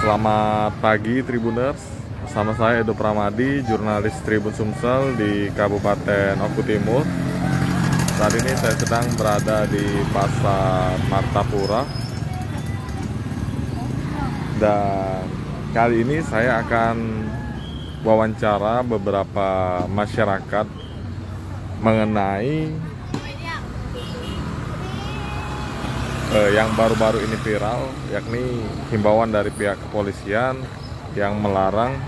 Selamat pagi Tribuners, bersama saya Edo Pramadi, jurnalis Tribun Sumsel di Kabupaten Oku Timur. Saat ini saya sedang berada di Pasar Martapura, dan kali ini saya akan wawancara beberapa masyarakat mengenai yang baru-baru ini viral, yakni himbauan dari pihak kepolisian yang melarang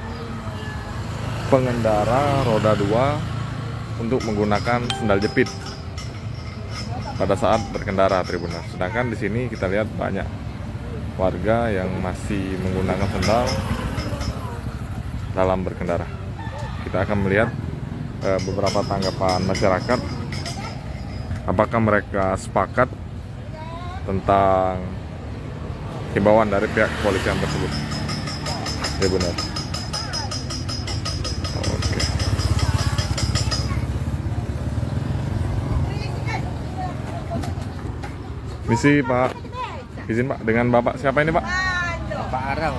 pengendara roda 2 untuk menggunakan sendal jepit pada saat berkendara, Tribuners. Sedangkan di sini kita lihat banyak warga yang masih menggunakan sendal dalam berkendara. Kita akan melihat beberapa tanggapan masyarakat, apakah mereka sepakat tentang himbauan dari pihak kepolisian tersebut. Ya benar. Oke. Misi Pak, izin Pak, dengan Bapak siapa ini Pak? Pak Arau.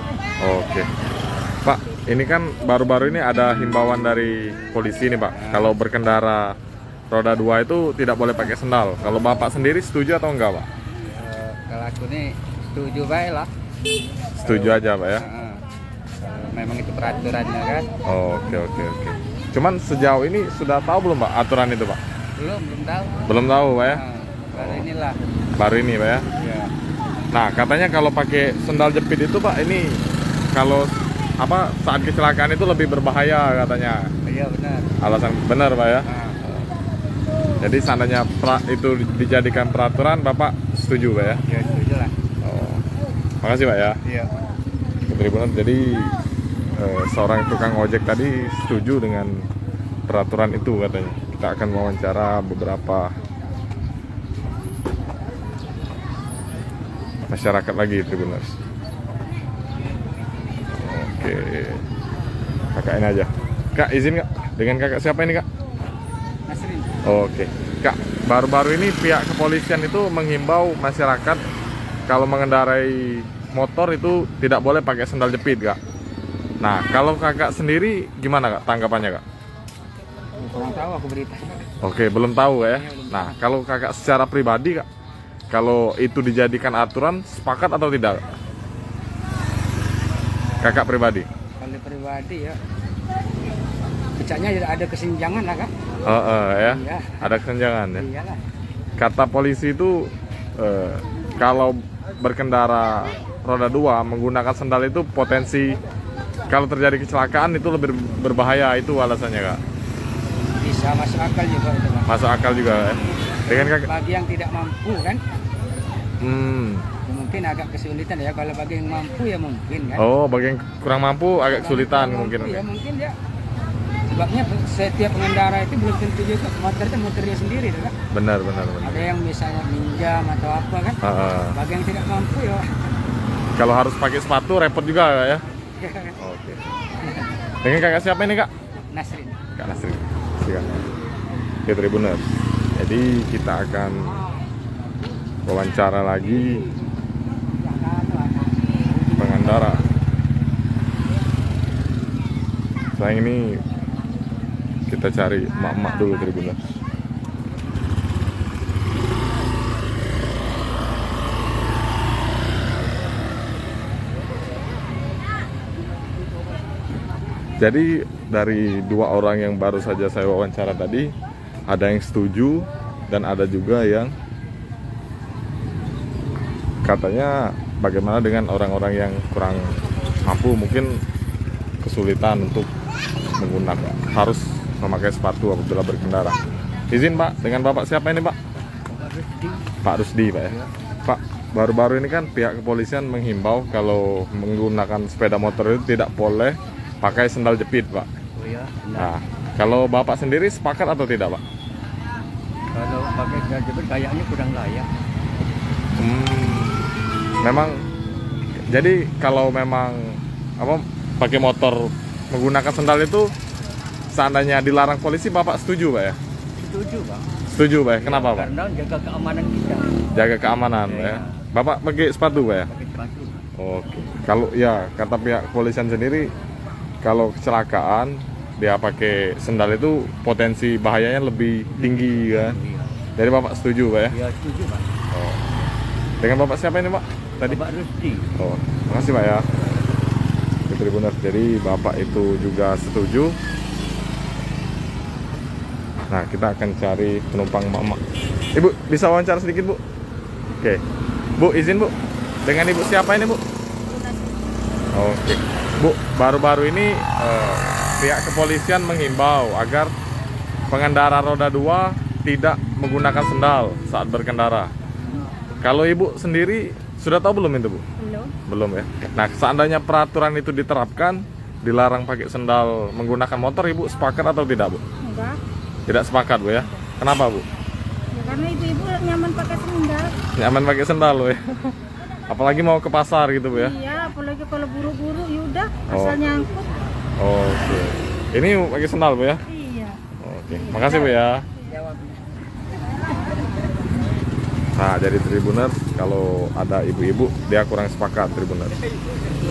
Oke. Pak, ini kan baru-baru ini ada himbauan dari polisi nih Pak. Kalau berkendara roda 2 itu tidak boleh pakai sendal. Kalau Bapak sendiri setuju atau enggak Pak? Kalau aku nih setuju baik lah. Setuju aja Pak ya? Memang itu peraturannya kan. Oke. Cuman sejauh ini sudah tahu belum Pak aturan itu Pak? Belum tahu. Belum tahu Pak ya? Baru inilah. Baru ini Pak ya? Ya. Nah katanya kalau pakai sendal jepit itu Pak, ini kalau saat kecelakaan itu lebih berbahaya katanya. Iya benar. Alasan benar Pak ya? Jadi seandainya itu dijadikan peraturan, Bapak setuju Pak ya? Ya setuju lah. Makasih Pak ya. Iya. Tribuners, jadi seorang tukang ojek tadi setuju dengan peraturan itu katanya. Kita akan wawancara beberapa masyarakat lagi, Tribuners. Oke, kakak ini aja. Kak, izin Kak, dengan kakak siapa ini Kak? Nasrin. Oke, Kak, baru-baru ini pihak kepolisian itu menghimbau masyarakat kalau mengendarai motor itu tidak boleh pakai sendal jepit, Kak. Nah, kalau kakak sendiri gimana Kak tanggapannya Kak? Kurang tahu aku berita. Oke, belum tahu ya. Nah, kalau kakak secara pribadi Kak, kalau itu dijadikan aturan, sepakat atau tidak? Kakak pribadi? Kalau pribadi ya, kecaknya ada kesenjangan lah kan? Ya, Iya. ada kesenjangan ya. Iyalah. Kata polisi itu kalau berkendara roda 2 menggunakan sandal itu potensi kalau terjadi kecelakaan itu lebih berbahaya, itu alasannya Kak. Bisa masuk akal juga itu kan. Masuk akal juga ya. Dengan kakak. Bagi yang tidak mampu kan, ya mungkin agak kesulitan ya. Kalau bagi yang mampu ya mungkin kan. Oh, bagi yang kurang mampu agak kesulitan mungkin. Ya mungkin ya. Sebabnya setiap pengendara itu belum tentu juga motor itu motornya sendiri kan. Benar. Ada yang misalnya minjam atau apa kan. Bagi yang tidak mampu ya. Kalau harus pakai sepatu repot juga Kak ya. Oke. Dengan kakak siapa ini Kak? Nasrin. Kak Nasrin. Siap. Oke Tribuners. Jadi kita akan wawancara lagi pengendara. Sayang ini kita cari emak-emak dulu Tribuners. Jadi dari dua orang yang baru saja saya wawancara tadi, ada yang setuju dan ada juga yang katanya bagaimana dengan orang-orang yang kurang mampu, mungkin kesulitan untuk menggunakan, harus memakai sepatu apabila berkendara. Izin Pak, dengan Bapak siapa ini Pak? Pak Rusdi Pak ya. Pak, baru-baru ini kan pihak kepolisian menghimbau kalau menggunakan sepeda motor itu tidak boleh pakai sendal jepit Pak. Oh ya. Nah, kalau Bapak sendiri sepakat atau tidak Pak? Kalau pakai sendal jepit kayaknya kurang layak. Memang, jadi kalau memang pakai motor menggunakan sendal itu seandainya dilarang polisi, Bapak setuju Pak ya? Setuju Pak. Setuju Pak ya? Kenapa Pak? Karena jaga keamanan kita. Jaga keamanan Pak ya? Bapak pakai sepatu Pak ya? Pakai sepatu. Oke. Kalau ya kata pihak kepolisian sendiri, kalau kecelakaan dia pakai sendal itu potensi bahayanya lebih tinggi kan. Iya. Jadi Bapak setuju Pak ya? Ya setuju Pak. Oh. Dengan Bapak siapa ini Pak? Tadi? Bapak Rusdi. Oh, makasih Pak ya. Di Tribuners. Jadi Bapak itu juga setuju. Nah, kita akan cari penumpang mama. Ibu, bisa wawancara sedikit Bu? Oke. Bu, izin Bu. Dengan Ibu siapa ini Bu? Oke. Bu, baru-baru ini pihak kepolisian menghimbau agar pengendara roda 2 tidak menggunakan sendal saat berkendara. Kalau Ibu sendiri sudah tahu belum itu Bu? Belum. Belum ya. Nah, seandainya peraturan itu diterapkan, dilarang pakai sendal menggunakan motor, Ibu sepakat atau tidak Bu? Enggak. Tidak sepakat Bu ya. Kenapa Bu? Ya karena ibu-ibu nyaman pakai sendal. Nyaman pakai sendal loh ya. Apalagi mau ke pasar gitu Bu ya. Iya, apalagi kalau buru-buru yaudah Oh. asal nyangkut. Oke. Ini pakai sendal Bu ya. Iya. Oke. Makasih Bu ya. Jawabnya. Nah, jadi Tribuners, kalau ada ibu-ibu dia kurang sepakat Tribuners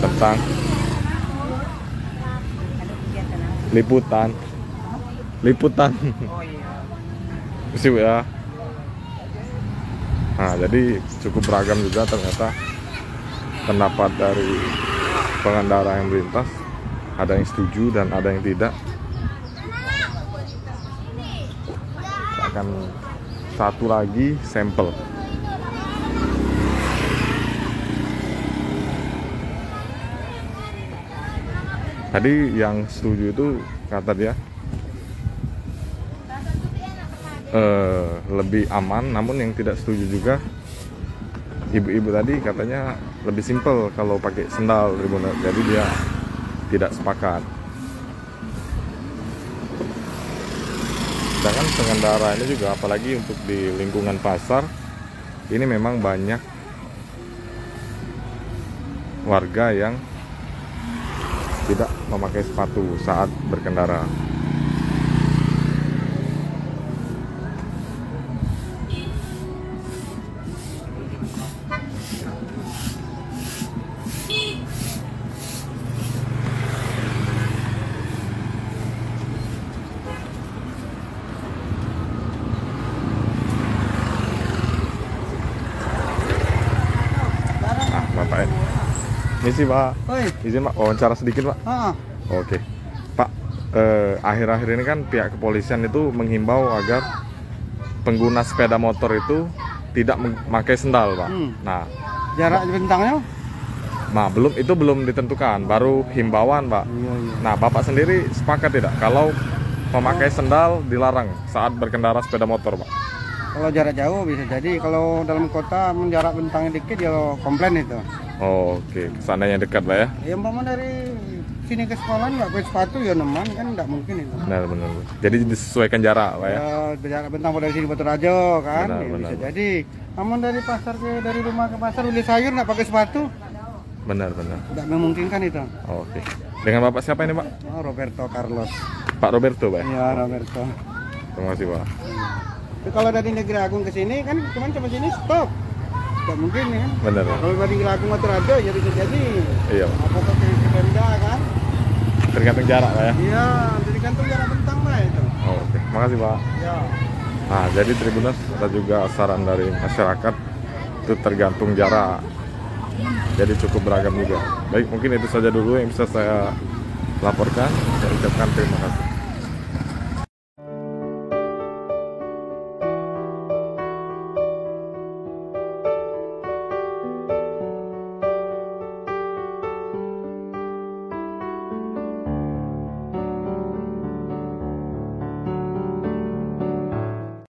tentang liputan. Oh iya. Sih Bu ya. Nah, jadi cukup beragam juga ternyata pendapat dari pengendara yang melintas. Ada yang setuju dan ada yang tidak. Kita akan satu lagi sampel. Tadi yang setuju itu kata dia lebih aman, namun yang tidak setuju juga ibu-ibu tadi katanya lebih simpel kalau pakai sendal, jadi dia tidak sepakat. Sedangkan pengendara ini juga apalagi untuk di lingkungan pasar ini memang banyak warga yang tidak memakai sepatu saat berkendara. Nah, Bapak ya. Ini sih Pak, Oi. izin Pak, wawancara sedikit Pak. Ah. Oke, Pak, akhir-akhir ini kan pihak kepolisian itu menghimbau agar pengguna sepeda motor itu tidak memakai sendal, Pak. Nah, Jarak bentangnya? belum ditentukan, baru himbauan, Pak. Iya, iya. Nah, Bapak sendiri sepakat tidak kalau memakai sendal dilarang saat berkendara sepeda motor, Pak? Kalau jarak jauh bisa jadi, kalau dalam kota menjarak bentangnya dikit ya komplain itu. Oke, seandainya dekat, Pak ya. Ya umpama dari sini ke sekolah nggak pakai sepatu ya neman kan nggak mungkin itu. Benar. Jadi disesuaikan jarak, Pak ya. Ya jarak bentang dari sini Batu Rajo kan, Benar, ya, benar. bisa jadi. Namun dari rumah ke pasar beli sayur nggak pakai sepatu, Benar. nggak memungkinkan itu. Oke. Dengan Bapak siapa ini, Pak? Oh, Roberto Carlos. Pak Roberto, Pak. Iya Roberto. Terima kasih, Pak. Tapi kalau dari Negeri Agung ke sini kan cuman sampai sini stop. Nggak mungkin ya. Benar. Kalau dari Negeri Agung Batu Rajo ya bisa jadi. Iya, Apa ke Pemda kan? tergantung jarak, Pak ya. Iya, jadi gantung jarak bentang lah itu. Oke, makasih, Pak. Ya. Nah, jadi Tribuners ada juga saran dari masyarakat itu tergantung jarak. Jadi cukup beragam juga. Baik, mungkin itu saja dulu yang bisa saya laporkan. Saya ucapkan terima kasih.